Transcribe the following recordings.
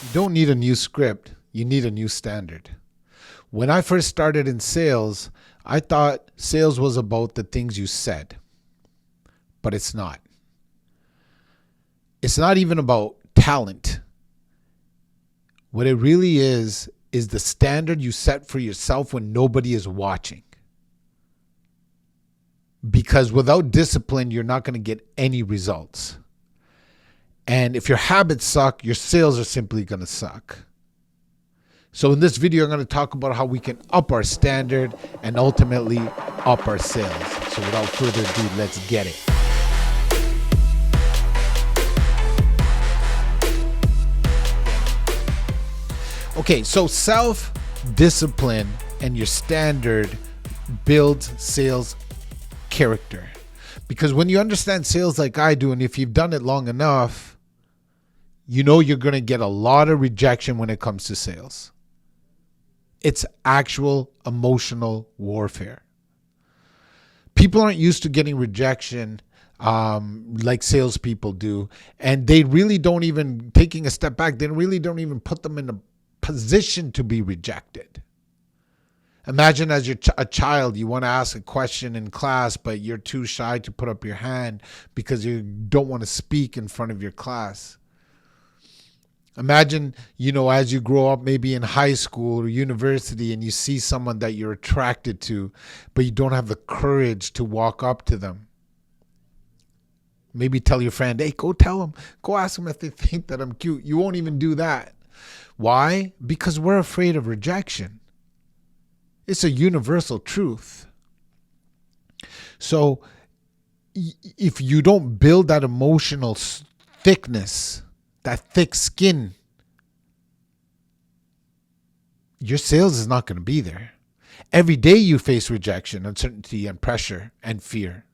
You don't need a new script. You need a new standard. When I first started in sales, I thought sales was about the things you said, but it's not. It's not even about talent. What it really is the standard you set for yourself when nobody is watching. Because without discipline, you're not going to get any results. And if your habits suck, your sales are simply going to suck. So in this video, I'm going to talk about how we can up our standard and ultimately up our sales. So without further ado, let's get it. Okay, so self-discipline and your standard builds sales character. Because when you understand sales like I do, and if you've done it long enough, you know you're going to get a lot of rejection when it comes to sales. It's actual emotional warfare. People aren't used to getting rejection like salespeople do. And they really don't even, taking a step back, they really don't even put them in a position to be rejected. Imagine as you're a child, you want to ask a question in class, but you're too shy to put up your hand because you don't want to speak in front of your class. Imagine, as you grow up, maybe in high school or university, and you see someone that you're attracted to, but you don't have the courage to walk up to them. Maybe tell your friend, hey, go tell them, go ask them if they think that I'm cute. You won't even do that. Why? Because we're afraid of rejection. It's a universal truth. So if you don't build that emotional thickness, that thick skin, your sales is not going to be there. Every day you face rejection, uncertainty, and pressure and fear.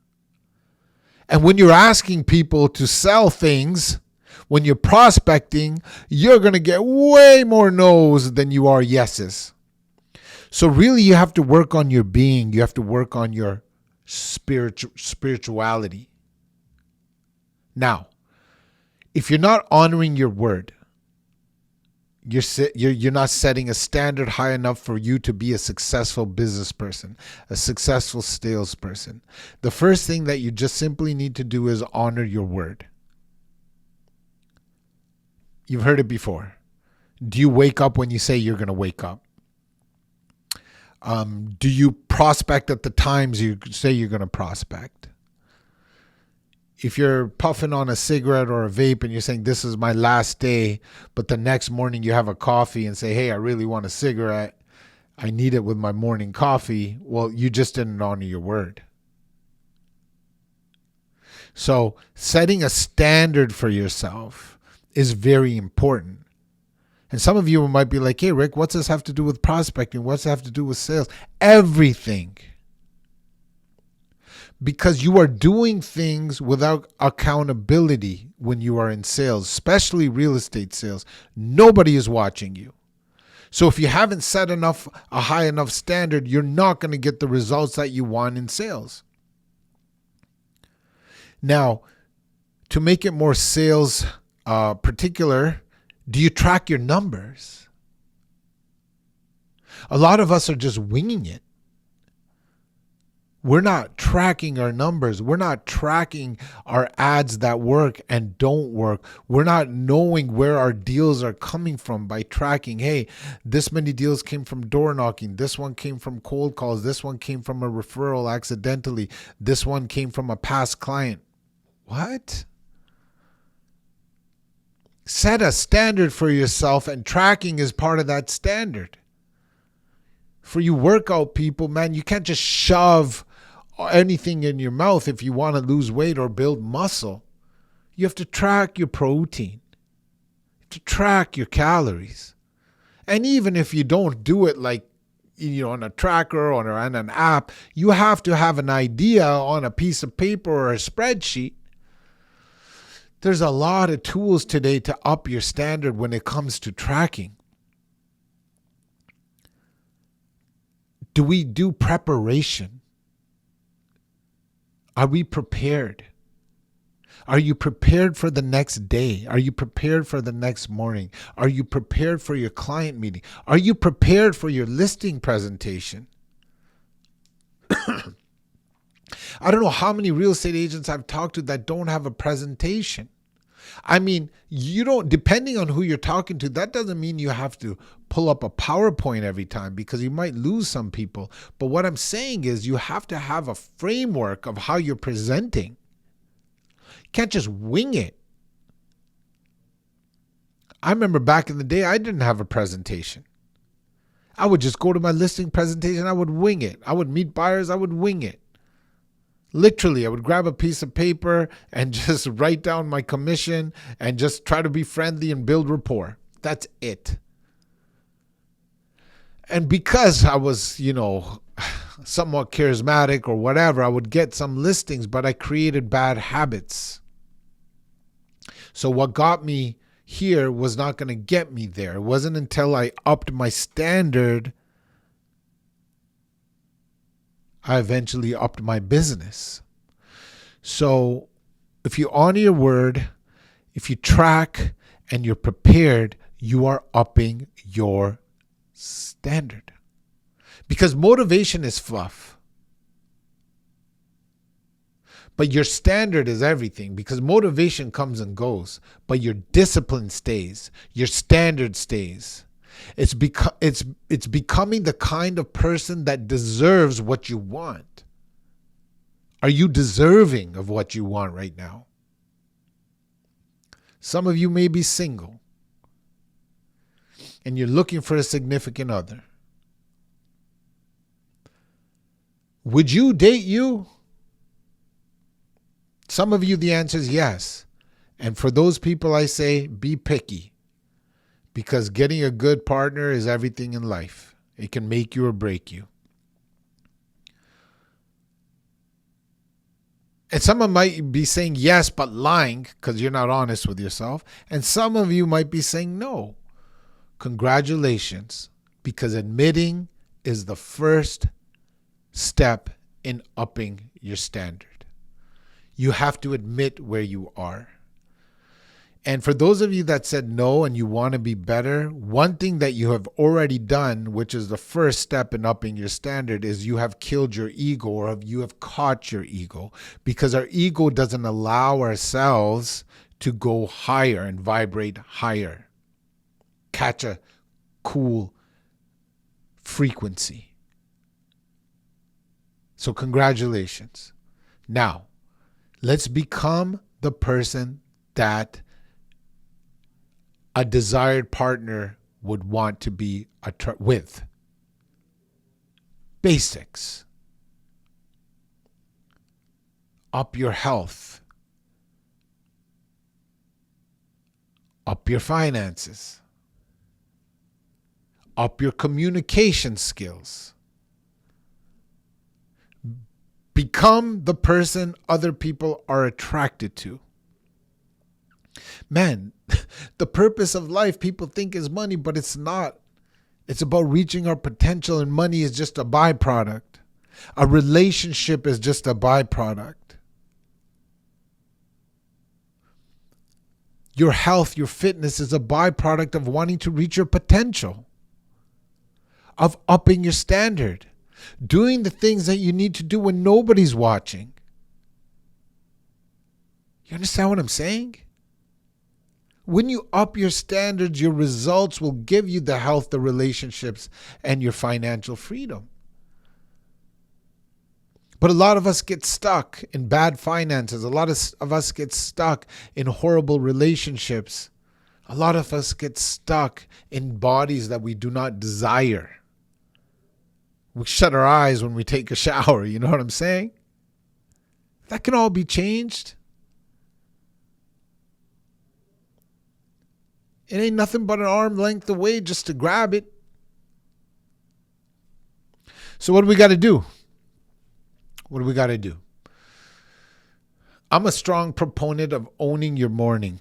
And when you're asking people to sell things, when you're prospecting, you're going to get way more no's than you are yeses. So really you have to work on your being. You have to work on your spirituality. Now, if you're not honoring your word, you're not setting a standard high enough for you to be a successful business person, a successful salesperson. The first thing that you just simply need to do is honor your word. You've heard it before. Do you wake up when you say you're going to wake up? Do you prospect at the times you say you're going to prospect? If you're puffing on a cigarette or a vape and you're saying this is my last day, but the next morning you have a coffee and say, hey, I really want a cigarette. I need it with my morning coffee. Well, you just didn't honor your word. So setting a standard for yourself is very important. And some of you might be like, hey, Rick, what's this have to do with prospecting? What's this have to do with sales? Everything. Because you are doing things without accountability when you are in sales, especially real estate sales. Nobody is watching you. So if you haven't set a high enough standard, you're not going to get the results that you want in sales. Now, to make it more sales particular, do you track your numbers? A lot of us are just winging it. We're not tracking our numbers. We're not tracking our ads that work and don't work. We're not knowing where our deals are coming from by tracking. Hey, this many deals came from door knocking. This one came from cold calls. This one came from a referral accidentally. This one came from a past client. What? Set a standard for yourself, and tracking is part of that standard. For you workout people, man, you can't just shove anything in your mouth if you want to lose weight or build muscle. You have to track your protein, to track your calories. And even if you don't do it like, on a tracker or on an app, you have to have an idea on a piece of paper or a spreadsheet. There's a lot of tools today to up your standard when it comes to tracking. Do we do preparation? Are we prepared? Are you prepared for the next day? Are you prepared for the next morning? Are you prepared for your client meeting? Are you prepared for your listing presentation? I don't know how many real estate agents I've talked to that don't have a presentation. I mean, you don't, depending on who you're talking to, that doesn't mean you have to pull up a PowerPoint every time, because you might lose some people. But what I'm saying is you have to have a framework of how you're presenting. You can't just wing it. I remember back in the day, I didn't have a presentation. I would just go to my listing presentation. I would wing it. I would meet buyers. I would wing it. Literally, I would grab a piece of paper and just write down my commission and just try to be friendly and build rapport. That's it. And because I was, somewhat charismatic or whatever, I would get some listings, but I created bad habits. So what got me here was not going to get me there. It wasn't until I upped my standard I eventually upped my business. So if you honor your word, if you track and you're prepared, you are upping your standard. Because motivation is fluff. But your standard is everything, because motivation comes and goes, but your discipline stays, your standard stays. It's becoming the kind of person that deserves what you want. Are you deserving of what you want right now? Some of you may be single and you're looking for a significant other. Would you date you? Some of you, the answer is yes. And for those people, I say, be picky. Because getting a good partner is everything in life. It can make you or break you. And someone might be saying yes, but lying because you're not honest with yourself. And some of you might be saying no. Congratulations, because admitting is the first step in upping your standard. You have to admit where you are. And for those of you that said no and you want to be better, one thing that you have already done, which is the first step in upping your standard, is you have killed your ego, or you have caught your ego, because our ego doesn't allow ourselves to go higher and vibrate higher, catch a cool frequency. So congratulations. Now, let's become the person that a desired partner would want to be with. Basics. Up your health. Up your finances. Up your communication skills. Become the person other people are attracted to. Man, the purpose of life people think is money, but it's not. It's about reaching our potential, and money is just a byproduct. A relationship is just a byproduct. Your health, your fitness is a byproduct of wanting to reach your potential, of upping your standard, doing the things that you need to do when nobody's watching. You understand what I'm saying? When you up your standards, your results will give you the health, the relationships, and your financial freedom. But a lot of us get stuck in bad finances. A lot of us get stuck in horrible relationships. A lot of us get stuck in bodies that we do not desire. We shut our eyes when we take a shower. You know what I'm saying? That can all be changed. It ain't nothing but an arm length away just to grab it. So what do we got to do? What do we got to do? I'm a strong proponent of owning your morning.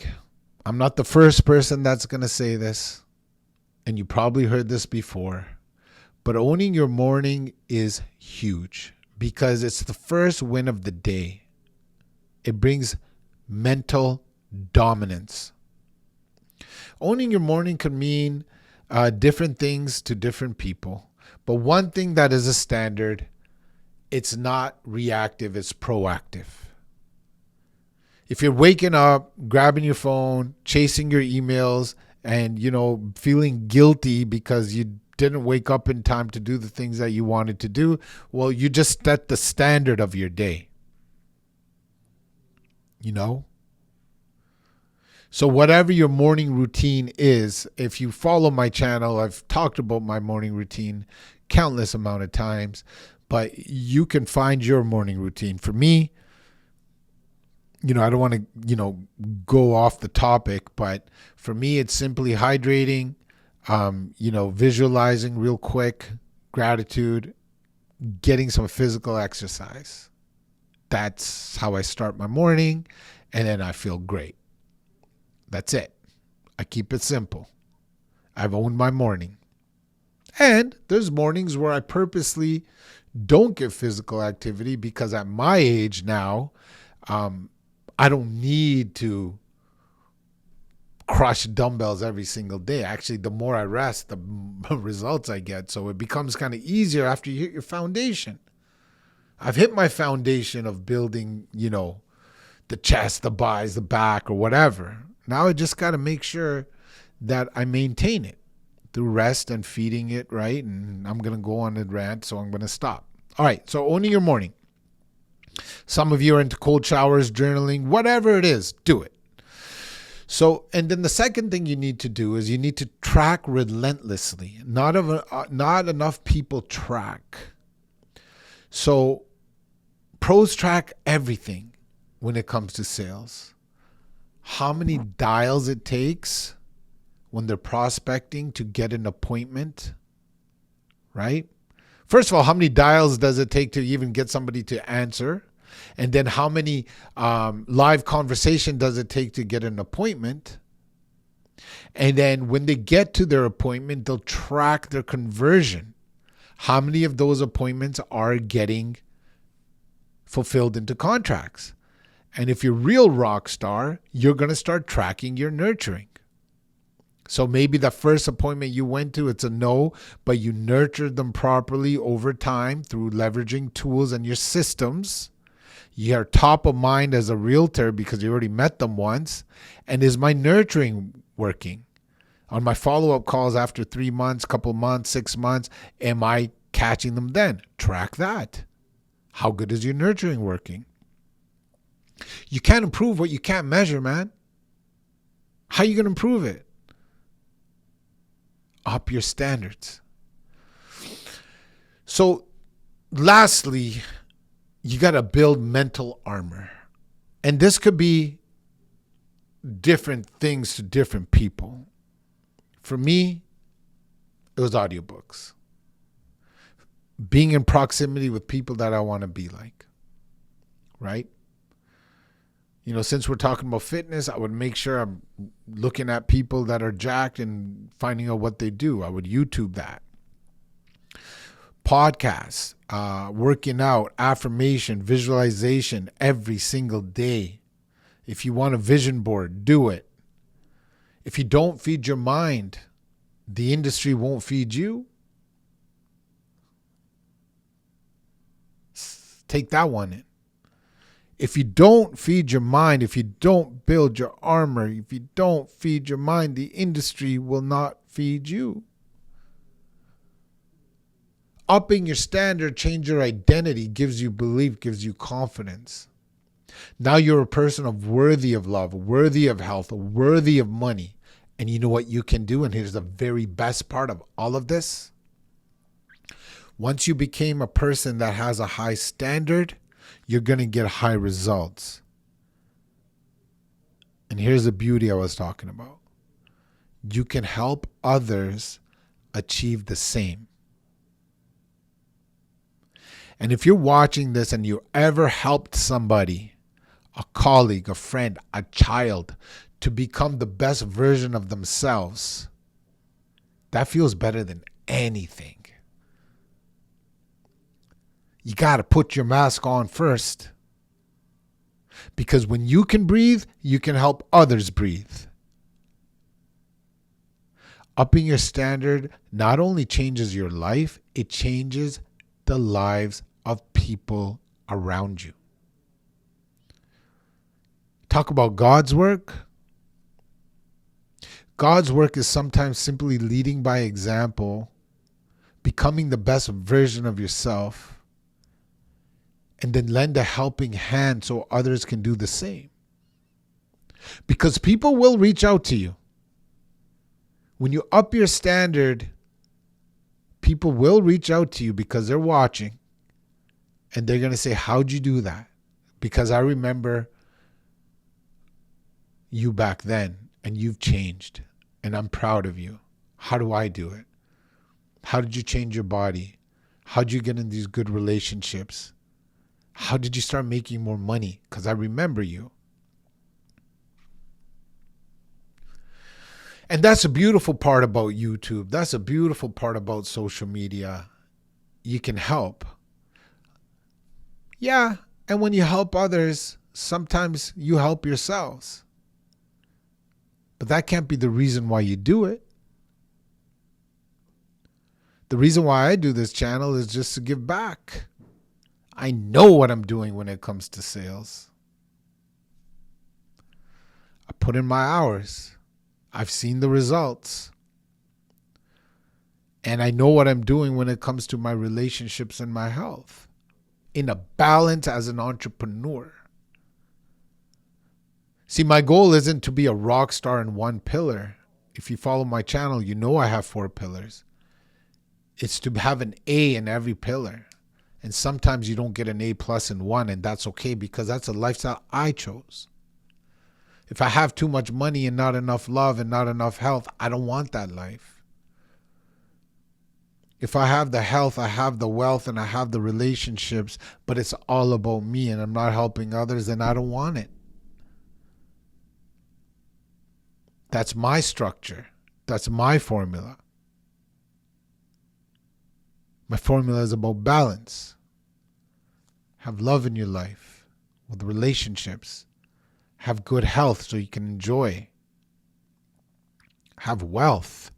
I'm not the first person that's going to say this, and you probably heard this before, but owning your morning is huge because it's the first win of the day. It brings mental dominance. Owning your morning could mean different things to different people. But one thing that is a standard, it's not reactive, it's proactive. If you're waking up, grabbing your phone, chasing your emails, and, feeling guilty because you didn't wake up in time to do the things that you wanted to do, well, you just set the standard of your day. So whatever your morning routine is, if you follow my channel, I've talked about my morning routine countless amount of times, but you can find your morning routine. For me, I don't want to, go off the topic, but for me, it's simply hydrating, visualizing real quick, gratitude, getting some physical exercise. That's how I start my morning, and then I feel great. That's it. I keep it simple. I've owned my morning. And there's mornings where I purposely don't get physical activity because at my age now, I don't need to crush dumbbells every single day. Actually, the more I rest, the results I get. So it becomes kind of easier after you hit your foundation. I've hit my foundation of building, the chest, the buys, the back, or whatever. Now I just got to make sure that I maintain it through rest and feeding it right. And I'm going to go on a rant, so I'm going to stop. All right. So owning your morning. Some of you are into cold showers, journaling, whatever it is, do it. So, and then the second thing you need to do is you need to track relentlessly. Not enough people track. So pros track everything when it comes to sales. How many dials it takes when they're prospecting to get an appointment, right? First of all, how many dials does it take to even get somebody to answer? And then how many live conversation does it take to get an appointment? And then when they get to their appointment, they'll track their conversion. How many of those appointments are getting fulfilled into contracts? And if you're a real rock star, you're going to start tracking your nurturing. So maybe the first appointment you went to, it's a no, but you nurtured them properly over time through leveraging tools and your systems. You're top of mind as a realtor because you already met them once. And is my nurturing working? On my follow-up calls after 3 months, couple months, 6 months, am I catching them then? Track that. How good is your nurturing working? You can't improve what you can't measure, man. How are you going to improve it? Up your standards. So lastly, you got to build mental armor. And this could be different things to different people. For me, it was audiobooks. Being in proximity with people that I want to be like, right? Since we're talking about fitness, I would make sure I'm looking at people that are jacked and finding out what they do. I would YouTube that. Podcasts, working out, affirmation, visualization every single day. If you want a vision board, do it. If you don't feed your mind, the industry won't feed you. Take that one in. If you don't feed your mind, if you don't build your armor, if you don't feed your mind, the industry will not feed you. Upping your standard, change your identity, gives you belief, gives you confidence. Now you're a person worthy of love, worthy of health, worthy of money. And you know what you can do? And here's the very best part of all of this. Once you became a person that has a high standard, you're going to get high results. And here's the beauty I was talking about. You can help others achieve the same. And if you're watching this and you ever helped somebody, a colleague, a friend, a child, to become the best version of themselves, that feels better than anything. You got to put your mask on first. Because when you can breathe, you can help others breathe. Upping your standard not only changes your life, it changes the lives of people around you. Talk about God's work. God's work is sometimes simply leading by example, becoming the best version of yourself, and then lend a helping hand so others can do the same. Because people will reach out to you. When you up your standard, people will reach out to you because they're watching, and they're going to say, how'd you do that? Because I remember you back then, and you've changed, and I'm proud of you. How do I do it? How did you change your body? How did you get in these good relationships? How did you start making more money? Because I remember you. And that's a beautiful part about YouTube. That's a beautiful part about social media. You can help. Yeah, and when you help others, sometimes you help yourselves. But that can't be the reason why you do it. The reason why I do this channel is just to give back. I know what I'm doing when it comes to sales. I put in my hours. I've seen the results. And I know what I'm doing when it comes to my relationships and my health. In a balance as an entrepreneur. See, my goal isn't to be a rock star in one pillar. If you follow my channel, you know I have 4 pillars. It's to have an A in every pillar. And sometimes you don't get an A+ in one, and that's okay because that's a lifestyle I chose. If I have too much money and not enough love and not enough health, I don't want that life. If I have the health, I have the wealth, and I have the relationships, but it's all about me and I'm not helping others, then I don't want it. That's my structure. That's my formula. My formula is about balance. Have love in your life with relationships. Have good health so you can enjoy. Have wealth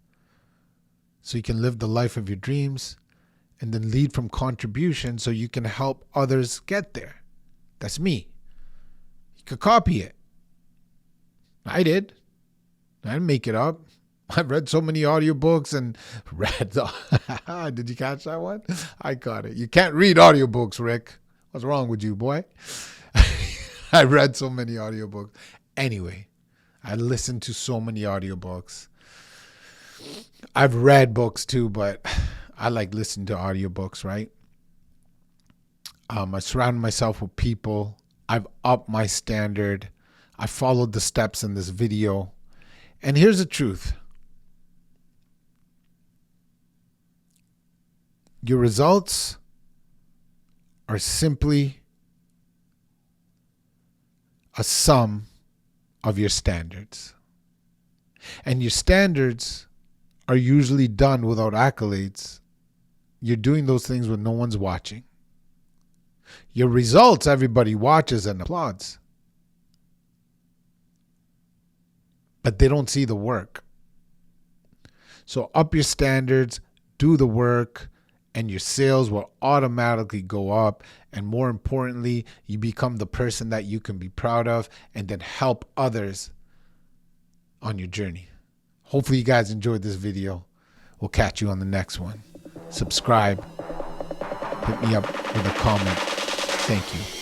so you can live the life of your dreams, and then lead from contribution so you can help others get there. That's me. You could copy it. I did. I didn't make it up. I've read so many audiobooks and read. Did you catch that one? I caught it. You can't read audiobooks, Rick. What's wrong with you, boy? I read so many audiobooks. Anyway, I listened to so many audiobooks. I've read books too, but I like listening to audiobooks, right? I surround myself with people. I've upped my standard. I followed the steps in this video. And here's the truth. Your results are simply a sum of your standards. And your standards are usually done without accolades. You're doing those things when no one's watching. Your results, everybody watches and applauds. But they don't see the work. So up your standards, do the work, and your sales will automatically go up. And more importantly, you become the person that you can be proud of and then help others on your journey. Hopefully you guys enjoyed this video. We'll catch you on the next one. Subscribe. Hit me up with a comment. Thank you.